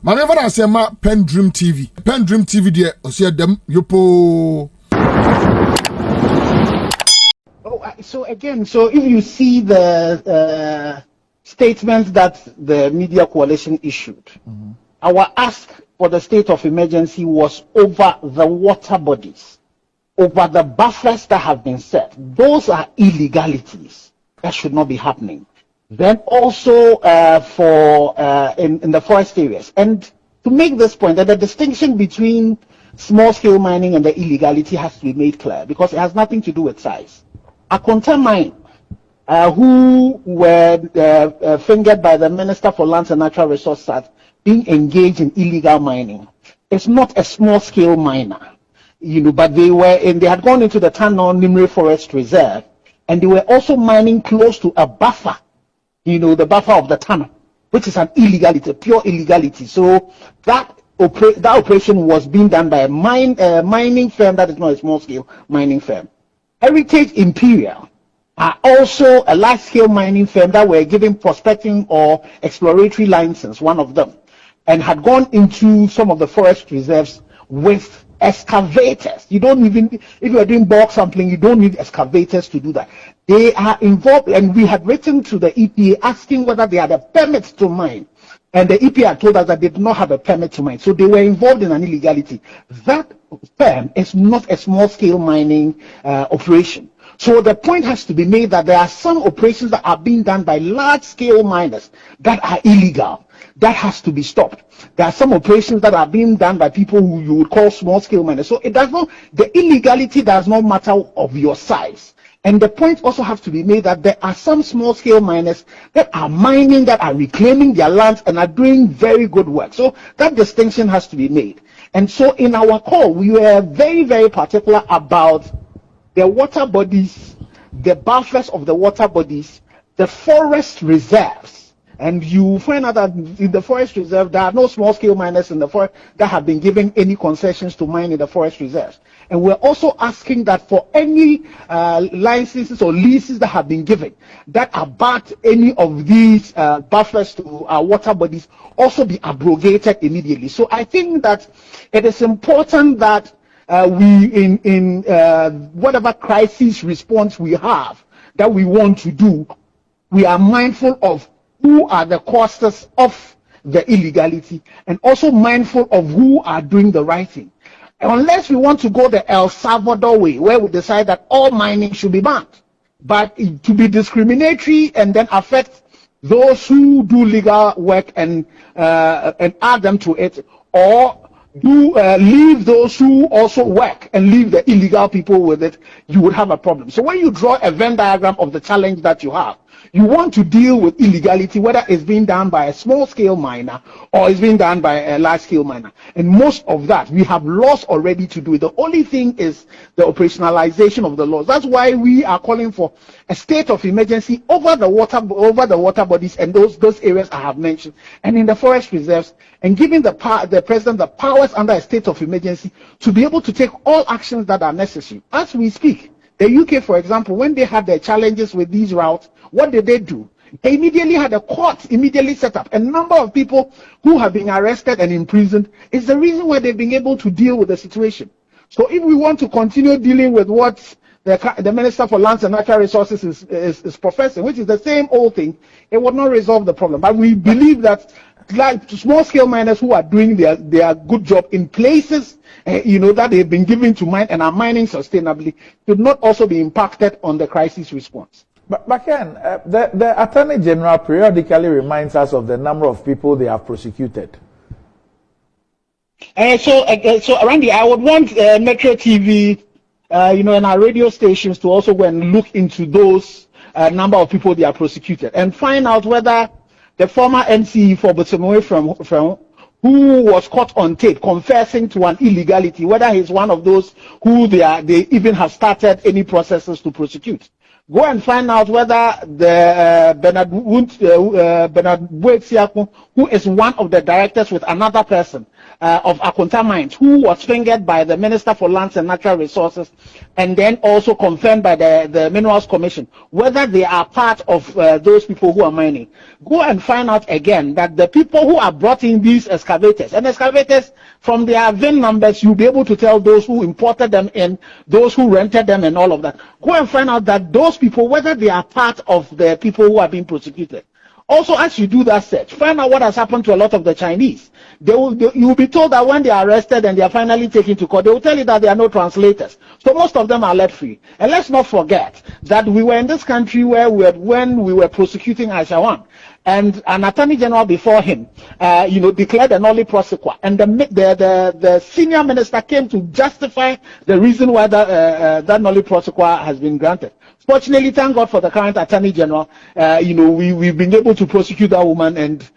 Manever I say ma PENDREAM TV. PENDREAM TV there osia dem yopo. So again, so if you see the statements that the media coalition issued, our ask for the state of emergency was over the water bodies, over the buffers that have been set. Those are illegalities that should not be happening. Then also in the forest areas. And to make this point, that the distinction between small-scale mining and the illegality has to be made clear, because it has nothing to do with size. Akonta Mine, who were fingered by the Minister for Lands and Natural Resources as being engaged in illegal mining, is not a small-scale miner, but they had gone into the Tano Nimre Forest Reserve, and they were also mining close to a buffer, the buffer of the Tano, which is an illegality, pure illegality. So that operation was being done by a mining firm that is not a small-scale mining firm. Heritage Imperial are also a large-scale mining firm that were given prospecting or exploratory license, one of them, and had gone into some of the forest reserves with excavators. You don't even, if you are doing bulk sampling, you don't need excavators to do that. They are involved, and we had written to the EPA asking whether they had a permit to mine. And the EPA had told us that they did not have a permit to mine. So they were involved in an illegality. That firm is not a small-scale mining operation. So the point has to be made that there are some operations that are being done by large-scale miners that are illegal. That has to be stopped. There are some operations that are being done by people who you would call small-scale miners. So it does not, the illegality does not matter of your size. And the point also has to be made that there are some small-scale miners that are mining, that are reclaiming their lands and are doing very good work. So that distinction has to be made. And so in our call, we were very, very particular about the water bodies, the buffers of the water bodies, the forest reserves. And you find out that in the forest reserve, there are no small-scale miners in the forest that have been given any concessions to mine in the forest reserves. And we're also asking that for any licenses or leases that have been given that abut any of these buffers to our water bodies also be abrogated immediately. So I think that it is important that we, in whatever crisis response we have that we want to do, we are mindful of who are the causes of the illegality and also mindful of who are doing the right thing. Unless we want to go the El Salvador way, where we decide that all mining should be banned, but to be discriminatory and then affect those who do legal work and add them to it, or leave those who also work and leave the illegal people with it, you would have a problem. So when you draw a Venn diagram of the challenge that you have, you want to deal with illegality, whether it's being done by a small-scale miner or it's being done by a large-scale miner. And most of that, we have laws already to do it. The only thing is the operationalization of the laws. That's why we are calling for a state of emergency over the water bodies and those areas I have mentioned, and in the forest reserves, and giving the president the powers under a state of emergency to be able to take all actions that are necessary. As we speak, the UK, for example, when they had their challenges with these routes, what did they do? They immediately had a court immediately set up. A number of people who have been arrested and imprisoned is the reason why they've been able to deal with the situation. So if we want to continue dealing with what the Minister for Lands and Natural Resources is professing, which is the same old thing, it would not resolve the problem. But we believe that like small-scale miners who are doing their good job in places that they've been given to mine and are mining sustainably should not also be impacted on the crisis response. But Ken, the Attorney General periodically reminds us of the number of people they have prosecuted. So Randy, I would want Metro TV, and our radio stations to also go and look into those number of people they are prosecuted and find out whether the former NCE for Botsumwe from who was caught on tape confessing to an illegality, whether he's one of those who they even have started any processes to prosecute. Go and find out whether the Bernard Buetsiaku, who is one of the directors with another person of Akonta Mines, who was fingered by the Minister for Lands and Natural Resources, and then also confirmed by the Minerals Commission, whether they are part of those people who are mining. Go and find out again that the people who are brought in these excavators, and excavators, from their VIN numbers, you'll be able to tell those who imported them in, those who rented them, and all of that. Go and find out that those people, whether they are part of the people who are being prosecuted. Also, as you do that search, find out what has happened to a lot of the Chinese. You will be told that when they are arrested and they are finally taken to court, they will tell you that there are no translators. So most of them are let free. And let's not forget that we were in this country where when we were prosecuting Ashawan, and an attorney general before him, declared a nolle prosequi, and the senior minister came to justify the reason why that nolle prosequi has been granted. Fortunately, thank God for the current attorney general. We've been able to prosecute that woman, and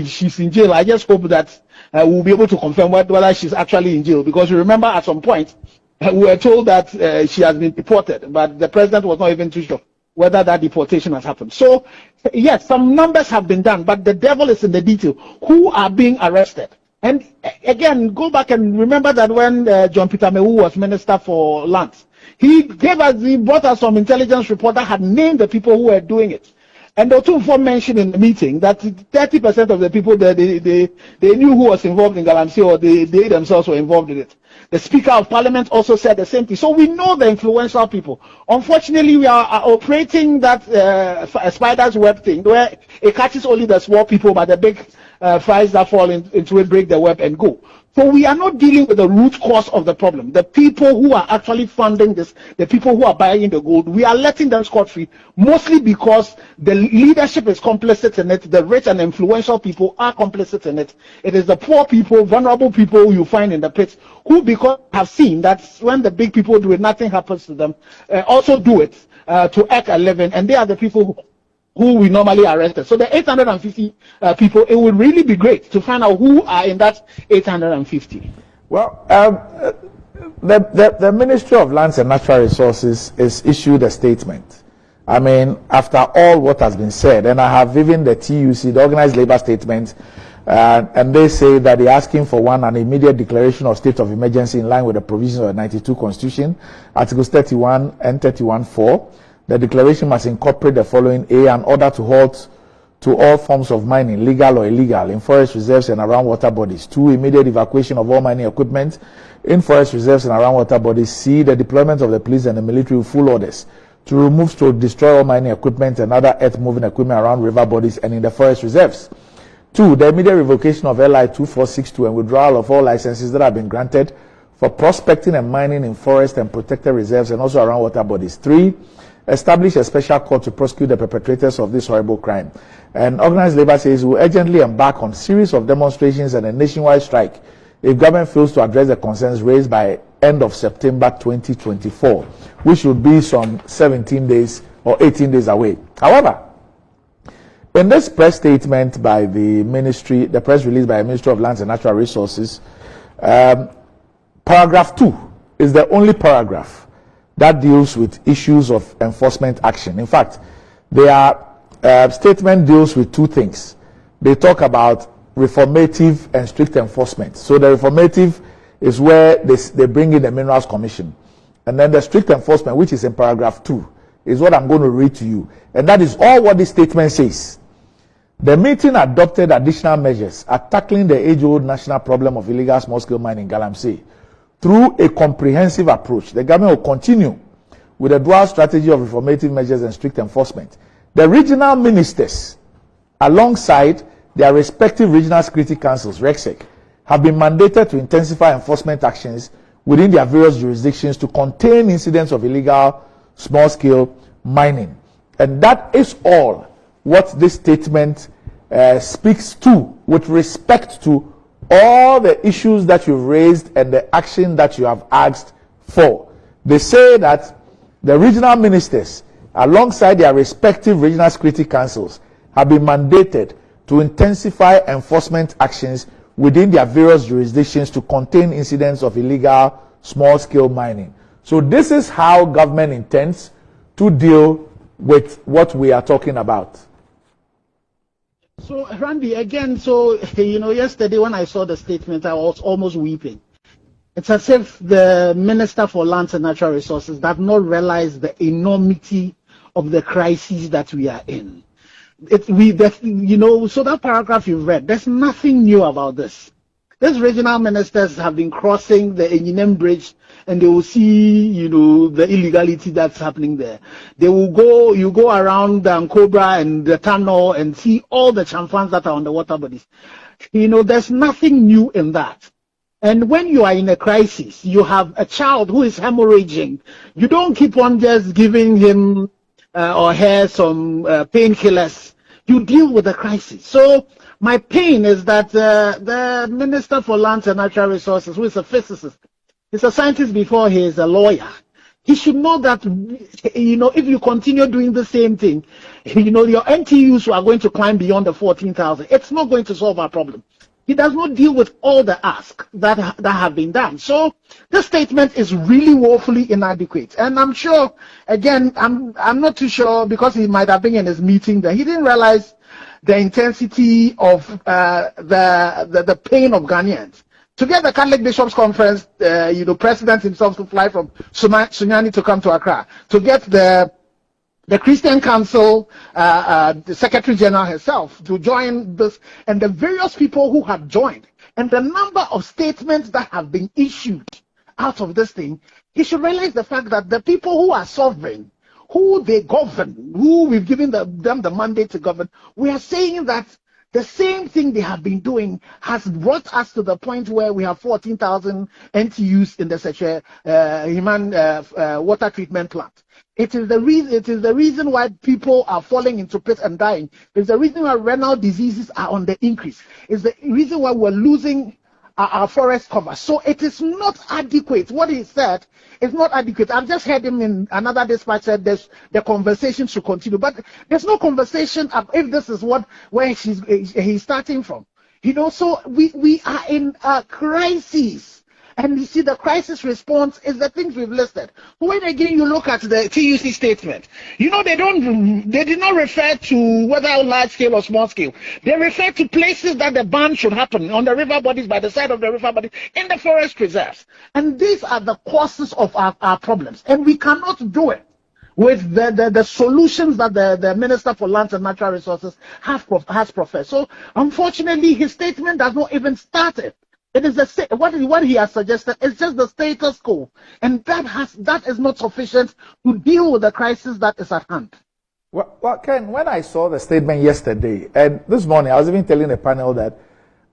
she's in jail. I just hope that we'll be able to confirm whether she's actually in jail, because you remember at some point we were told that she has been deported, but the president was not even too sure whether that deportation has happened. So yes, some numbers have been done, but the devil is in the detail. Who are being arrested? And again, go back and remember that when John Peter Mewu was Minister for Lands, he brought us some intelligence report that had named the people who were doing it. And the two mentioned in the meeting that 30% of the people that they knew who was involved in Galămsey, or they themselves were involved in it. The Speaker of Parliament also said the same thing. So we know the influential people. Unfortunately, we are operating that spider's web thing, where it catches only the small people, but the big flies that fall into it break the web and go. So we are not dealing with the root cause of the problem. The people who are actually funding this, the people who are buying the gold, we are letting them scot-free, mostly because the leadership is complicit in it. The rich and influential people are complicit in it. It is the poor people, vulnerable people you find in the pits, who, because have seen that when the big people do it, nothing happens to them, also do it to earn a living, and they are the people who we normally arrested. So the 850 people, it would really be great to find out who are in that 850. Well, the Ministry of Lands and Natural Resources has issued a statement. I mean, after all what has been said, and I have even the TUC, the Organized Labor Statement, and they say that they're asking for an immediate declaration of state of emergency in line with the provisions of the 92 Constitution, Articles 31 and 31(4). The declaration must incorporate the following: A, an order to halt to all forms of mining, legal or illegal, in forest reserves and around water bodies. 2, immediate evacuation of all mining equipment in forest reserves and around water bodies. C, the deployment of the police and the military with full orders to remove or destroy all mining equipment and other earth-moving equipment around river bodies and in the forest reserves. 2, the immediate revocation of LI 2462 and withdrawal of all licenses that have been granted for prospecting and mining in forest and protected reserves and also around water bodies. 3, establish a special court to prosecute the perpetrators of this horrible crime. And Organized Labor says will urgently embark on series of demonstrations and a nationwide strike if government fails to address the concerns raised by end of September 2024, which would be some 17 days or 18 days away. However, in this press statement by the ministry, the press release by the Ministry of Lands and Natural Resources, paragraph 2 is the only paragraph that deals with issues of enforcement action. In fact, their statement deals with two things. They talk about reformative and strict enforcement. So the reformative is where they bring in the Minerals Commission. And then the strict enforcement, which is in paragraph 2, is what I'm going to read to you. And that is all what this statement says. The meeting adopted additional measures at tackling the age-old national problem of illegal small-scale mining in Galămsey. Through a comprehensive approach, the government will continue with a dual strategy of reformative measures and strict enforcement. The regional ministers, alongside their respective regional security councils, RECSEC, have been mandated to intensify enforcement actions within their various jurisdictions to contain incidents of illegal small-scale mining. And that is all what this statement speaks to with respect to all the issues that you've raised and the action that you have asked for. They say that the regional ministers, alongside their respective regional security councils, have been mandated to intensify enforcement actions within their various jurisdictions to contain incidents of illegal small-scale mining. So this is how government intends to deal with what we are talking about? So, Randy, again, so, yesterday when I saw the statement, I was almost weeping. It's as if the Minister for Lands and Natural Resources does not realize the enormity of the crisis that we are in. So that paragraph you read, there's nothing new about this. These regional ministers have been crossing the Enyinem Bridge, and they will see, the illegality that's happening there. You go around the Cobra and the tunnel and see all the chamfans that are on the water bodies. There's nothing new in that. And when you are in a crisis, you have a child who is hemorrhaging. You don't keep on just giving him or her some painkillers. You deal with the crisis. So my pain is that the Minister for Lands and Natural Resources, who is a physicist, he's a scientist before he is a lawyer. He should know that, if you continue doing the same thing, your NTUs are going to climb beyond the 14,000. It's not going to solve our problem. He does not deal with all the asks that have been done. So this statement is really woefully inadequate. And I'm sure, again, I'm not too sure, because he might have been in his meeting that he didn't realize the intensity of the pain of Ghanaians. To get the Catholic Bishops' Conference, President himself to fly from Sunyani to come to Accra, to get the Christian Council, the Secretary General herself to join this, and the various people who have joined, and the number of statements that have been issued out of this thing, he should realize the fact that the people who are sovereign, who they govern, who we've given them the mandate to govern, we are saying that the same thing they have been doing has brought us to the point where we have 14,000 NTUs in the human water treatment plant. It is the reason why people are falling into pit and dying. It's the reason why renal diseases are on the increase. It's the reason why we're losing our forest cover. So it is not adequate. What he said is not adequate. I've just heard him in another dispatch said the conversation should continue, but there's no conversation if this is where he's starting from. So we are in a crisis. And you see, the crisis response is the things we've listed. When again you look at the TUC statement, they did not refer to whether large scale or small scale. They refer to places that the ban should happen on the river bodies, by the side of the river bodies, in the forest preserves. And these are the causes of our problems. And we cannot do it with the solutions that the Minister for Lands and Natural Resources has professed. So unfortunately, his statement does not even start it. It is what he has suggested is just the status quo, and that is not sufficient to deal with the crisis that is at hand. Well, Ken, when I saw the statement yesterday, and this morning I was even telling the panel that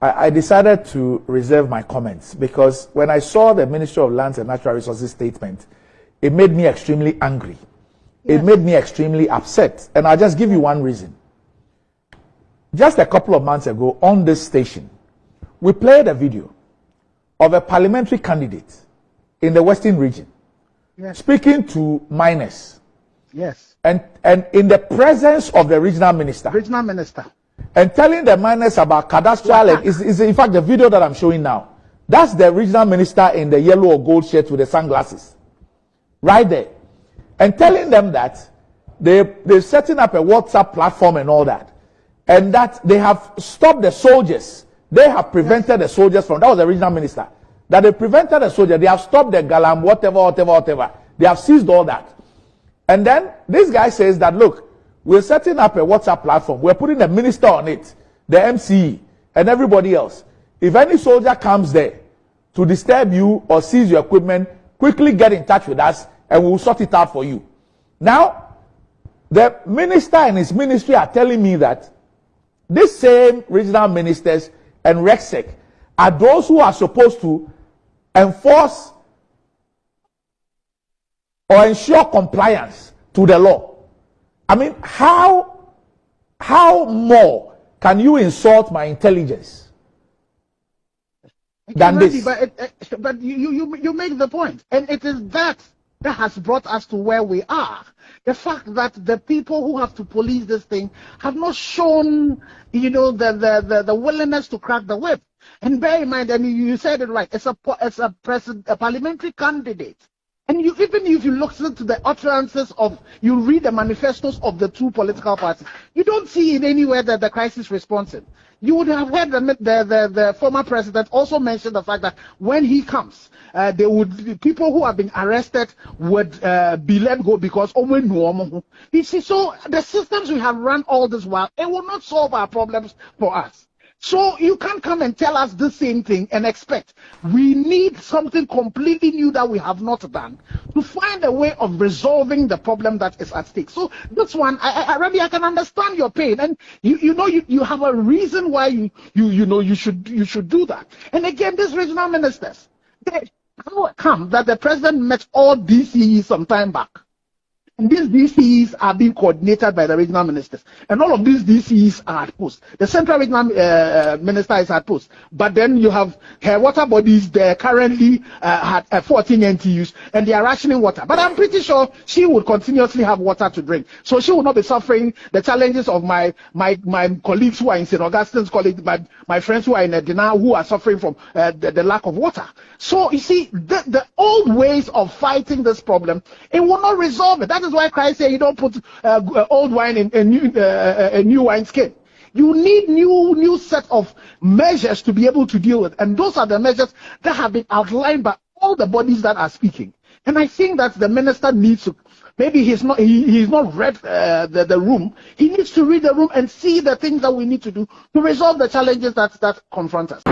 I decided to reserve my comments, because when I saw the Ministry of Lands and Natural Resources statement, it made me extremely angry. Yes. It made me extremely upset, and I'll just give you one reason. Just a couple of months ago on this station, we played a video of a parliamentary candidate in the Western region, yes, speaking to miners. Yes. And in the presence of the regional minister. And telling the miners about cadastral, is in fact the video that I'm showing now. That's the regional minister in the yellow or gold shirt with the sunglasses. Right there. And telling them that they're setting up a WhatsApp platform and all that. And that they have stopped the soldiers. They have prevented the soldiers from, that was the regional minister, that they prevented the soldiers, they have stopped the Galam, whatever. They have seized all that. And then this guy says that, look, we're setting up a WhatsApp platform, we're putting the minister on it, the MCE, and everybody else. If any soldier comes there to disturb you or seize your equipment, quickly get in touch with us and we'll sort it out for you. Now, the minister and his ministry are telling me that these same regional ministers and RECSEC are those who are supposed to enforce or ensure compliance to the law. I mean, how more can you insult my intelligence than this? But you make the point, and it is that has brought us to where we are. The fact that the people who have to police this thing have not shown, the willingness to crack the whip. And bear in mind, and you said it right, it's a parliamentary candidate And you, even if you listen to the utterances of, you read the manifestos of the two political parties, you don't see it anywhere that the crisis responding. You would have heard the former president also mention the fact that when he comes, people who have been arrested would be let go because you see, so the systems we have run all this while, it will not solve our problems for us. So you can't come and tell us the same thing and expect. We need something completely new that we have not done to find a way of resolving the problem that is at stake. So this one, I can understand your pain, and you have a reason why you should do that. And again, these regional ministers, how come that the president met all DCEs some time back? And these DCEs are being coordinated by the regional ministers. And all of these DCEs are at post. The central regional minister is at post. But then you have her water bodies there currently at 14 NTUs, and they are rationing water. But I'm pretty sure she would continuously have water to drink. So she will not be suffering the challenges of my colleagues who are in St. Augustine's College, my friends who are in Edina, who are suffering from the lack of water. So you see, the old ways of fighting this problem, it will not resolve it. That is why Christ said you don't put old wine in a new wine skin. You need new set of measures to be able to deal with, and those are the measures that have been outlined by all the bodies that are speaking. And I think that the minister needs to, maybe he's not read the room. He needs to read the room and see the things that we need to do to resolve the challenges that confront us.